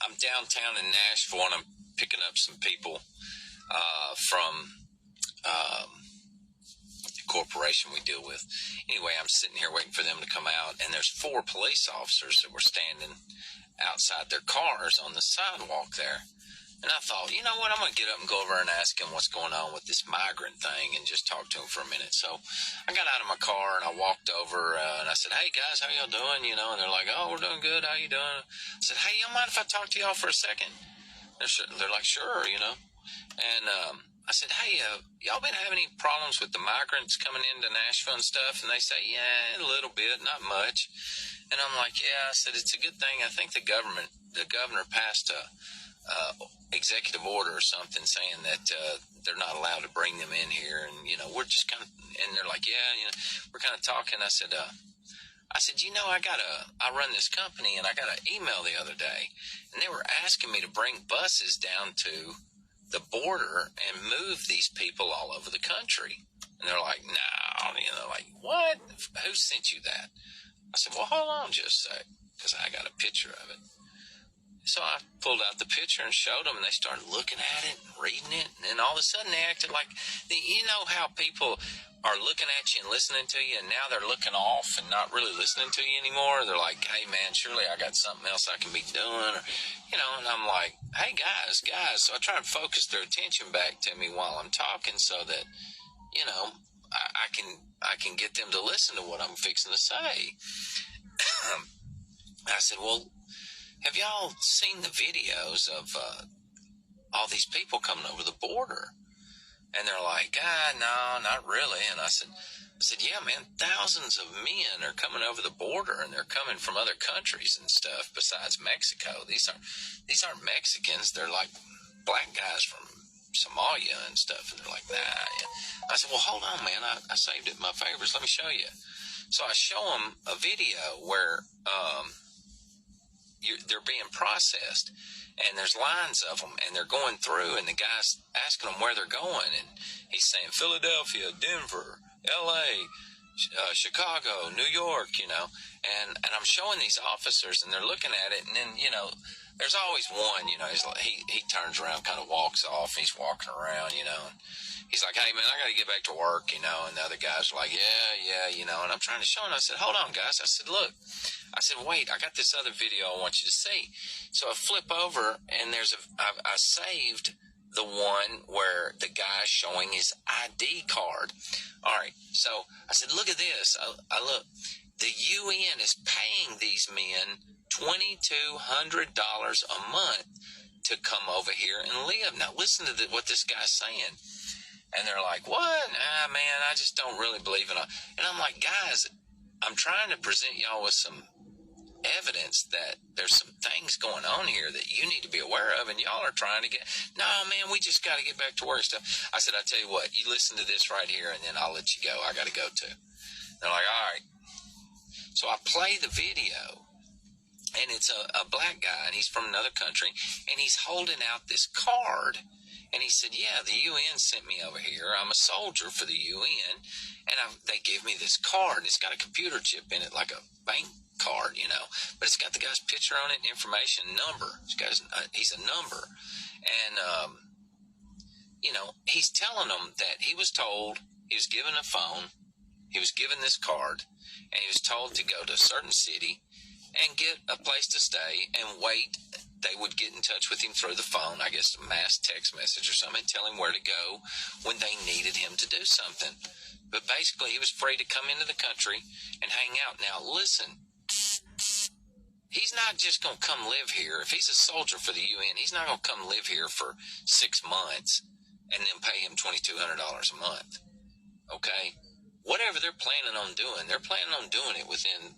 I'm downtown in Nashville, and I'm picking up some people from the corporation we deal with. Anyway, I'm sitting here waiting for them to come out, and there's 4 police officers that were standing outside their cars on the sidewalk there. And I thought, you know what, I'm going to get up and go over and ask them what's going on with this migrant thing and just talk to them for a minute. So I got out of my car and I walked over and I said, hey, guys, how y'all doing? You know, and they're like, oh, we're doing good. How you doing? I said, hey, y'all mind if I talk to y'all for a second? They're like, sure, you know. And I said, hey, y'all been having any problems with the migrants coming into Nashville and stuff? And they say, yeah, a little bit, not much. And I'm like, yeah. I said, it's a good thing. I think the governor passed a executive order or something saying that they're not allowed to bring them in here, and you know, we're just kind of, and they're like, yeah, you know, we're kind of talking. I said, you know, I run this company, and I got an email the other day, and they were asking me to bring buses down to the border and move these people all over the country. And they're like, no, you know, like, what? Who sent you that? I said, well, hold on just a sec, because I got a picture of it. So I pulled out the picture and showed them, and they started looking at it and reading it. And then all of a sudden they acted like, you know how people are looking at you and listening to you, and now they're looking off and not really listening to you anymore. They're like, hey, man, surely I got something else I can be doing. Or, you know, and I'm like, hey, guys. So I try and focus their attention back to me while I'm talking so that, you know, I can get them to listen to what I'm fixing to say. I said, well, have y'all seen the videos of all these people coming over the border? And they're like, no, not really. And I said, yeah, man, thousands of men are coming over the border, and they're coming from other countries and stuff besides Mexico. These aren't Mexicans. They're like black guys from Somalia and stuff. And they're like, nah. Yeah. I said, well, hold on, man. I saved it in my favorites. Let me show you. So I show them a video where they're being processed, and there's lines of them, and they're going through, and the guy's asking them where they're going, and he's saying Philadelphia, Denver, L.A., Chicago, New York, you know, and I'm showing these officers, and they're looking at it, and then, you know, there's always one, you know, he turns around, kind of walks off, and he's walking around, you know, and he's like, hey, man, I got to get back to work, you know, and the other guys are like, yeah, you know, and I'm trying to show them. I said, hold on, guys. I said, look. I said, wait, I got this other video I want you to see. So I flip over, and I saved the one where the guy's showing his ID card. All right, so I said, look at this. I look. The UN is paying these men $2,200 a month to come over here and live. Now, listen to what this guy's saying. And they're like, what? Nah, man, I just don't really believe in it. And I'm like, guys, I'm trying to present y'all with some evidence that there's some things going on here that you need to be aware of, and y'all are trying to no, man, we just got to get back to work stuff. I said, I tell you what, you listen to this right here, and then I'll let you go. I got to go too. They're like, all right. So I play the video, and it's a black guy, and he's from another country, and he's holding out this card. And he said, yeah, the UN sent me over here. I'm a soldier for the UN. And they gave me this card. It's got a computer chip in it, like a bank card, you know. But it's got the guy's picture on it, information, number. He's a number. And, you know, he's telling them that he was told, he was given a phone, he was given this card, and he was told to go to a certain city and get a place to stay and wait. They would get in touch with him through the phone, I guess a mass text message or something, tell him where to go when they needed him to do something. But basically, he was free to come into the country and hang out. Now, listen, he's not just going to come live here. If he's a soldier for the UN, he's not going to come live here for 6 months and then pay him $2,200 a month. Okay? Whatever they're planning on doing, they're planning on doing it within,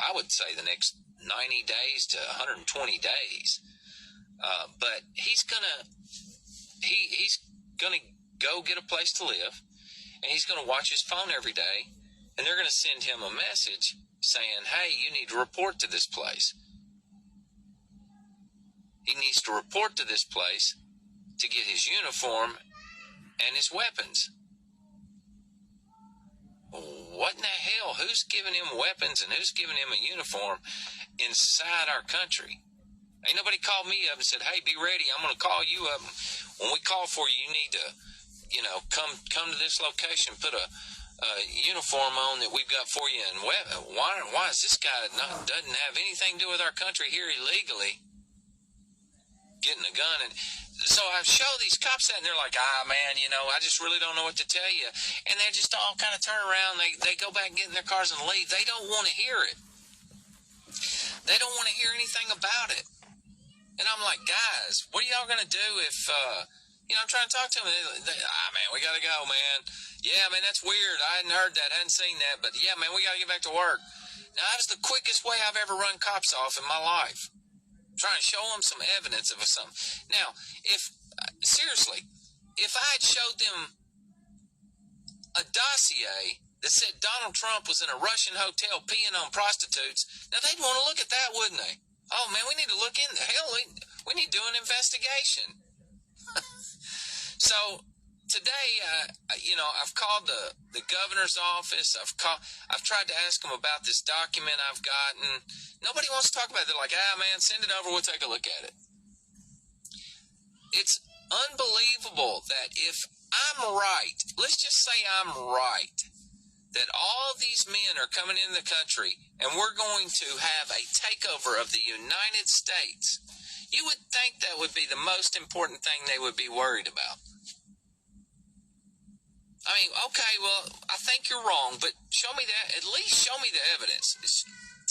I would say, the next 90 days to 120 days. But he's gonna go get a place to live, and he's gonna watch his phone every day, and they're gonna send him a message saying, hey, you need to report to this place. He needs to report to this place to get his uniform and his weapons. What in the hell? Who's giving him weapons and who's giving him a uniform inside our country? Ain't nobody called me up and said, hey, be ready. I'm going to call you up. When we call for you, you need to, come to this location, put a uniform on that we've got for you. And why is this guy doesn't have anything to do with our country here illegally getting a gun? And so I show these cops that, and they're like, man, I just really don't know what to tell you. And they just all kind of turn around. They go back and get in their cars and leave. They don't want to hear it. They don't want to hear anything about it. And I'm like, guys, what are y'all going to do if, I'm trying to talk to them. Man, we got to go, man. Yeah, man, that's weird. I hadn't heard that. I hadn't seen that. But, yeah, man, we got to get back to work. Now, that was the quickest way I've ever run cops off in my life. I'm trying to show them some evidence of something. Now, seriously, if I had showed them a dossier that said Donald Trump was in a Russian hotel peeing on prostitutes, now they'd want to look at that, wouldn't they? Oh, man, we need to look in. Hell, we need to do an investigation. So today, I've called the governor's office. I've tried to ask them about this document I've gotten. Nobody wants to talk about it. They're like, man, send it over. We'll take a look at it. It's unbelievable that if I'm right, let's just say I'm right, that all these men are coming into the country and we're going to have a takeover of the United States. You would think that would be the most important thing they would be worried about. I mean, okay, well, I think you're wrong, but show me that. At least show me the evidence.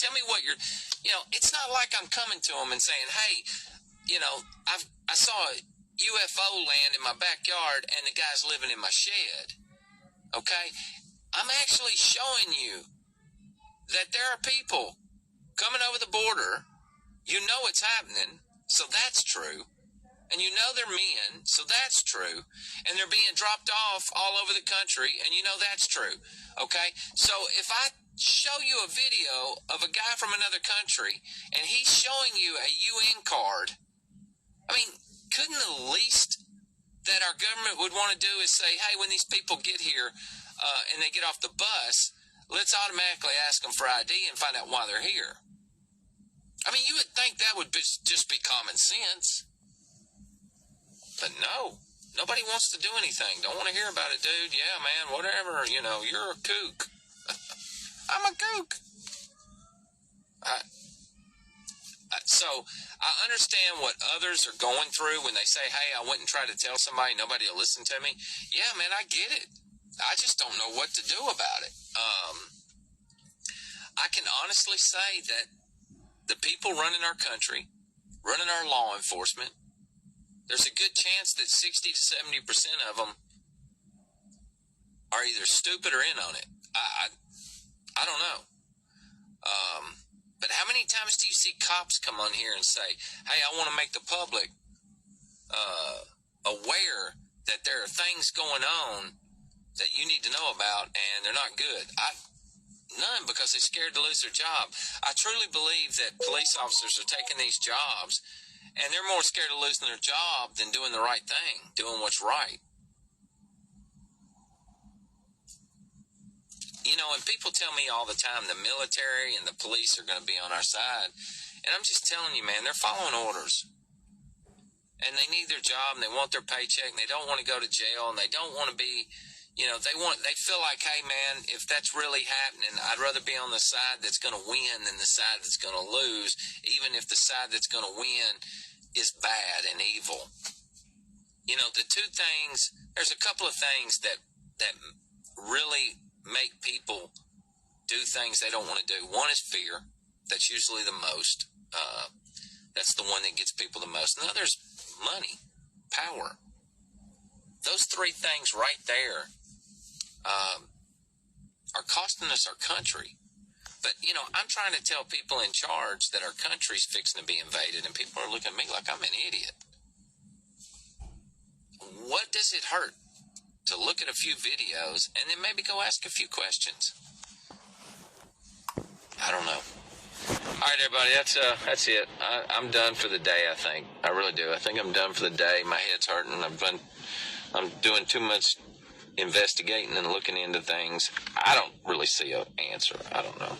Tell me what it's not like I'm coming to them and saying, hey, I saw a UFO land in my backyard and the guy's living in my shed. Okay? I'm actually showing you that there are people coming over the border. You know it's happening, so that's true. And you know they're men, so that's true. And they're being dropped off all over the country, and you know that's true. Okay? So if I show you a video of a guy from another country, and he's showing you a UN card, I mean, couldn't the least that our government would want to do is say, hey, when these people get here, and they get off the bus, let's automatically ask them for ID and find out why they're here. I mean, you would think that would just be common sense. But no, nobody wants to do anything. Don't want to hear about it, dude. Yeah, man, whatever. You're a kook. I'm a kook. So I understand what others are going through when they say, hey, I went and tried to tell somebody, nobody will listen to me. Yeah, man, I get it. I just don't know what to do about it. I can honestly say that the people running our country, running our law enforcement, there's a good chance that 60 to 70% of them are either stupid or in on it. I don't know. But how many times do you see cops come on here and say, hey, I want to make the public aware that there are things going on that you need to know about, and they're not good? None, because they're scared to lose their job. I truly believe that police officers are taking these jobs, and they're more scared of losing their job than doing the right thing, doing what's right. And people tell me all the time the military and the police are going to be on our side. And I'm just telling you, man, they're following orders. And they need their job, and they want their paycheck, and they don't want to go to jail, and they don't want to be... they feel like, hey, man, if that's really happening, I'd rather be on the side that's going to win than the side that's going to lose, even if the side that's going to win is bad and evil. The two things, there's a couple of things that really make people do things they don't want to do. One is fear. That's usually the most. That's the one that gets people the most. And the other is money, power. Those three things right there are costing us our country. But, I'm trying to tell people in charge that our country's fixing to be invaded, and people are looking at me like I'm an idiot. What does it hurt to look at a few videos and then maybe go ask a few questions? I don't know. All right, everybody, that's it. I'm done for the day, I think. I really do. I think I'm done for the day. My head's hurting. I'm doing too much investigating and looking into things. I don't really see an answer. I don't know.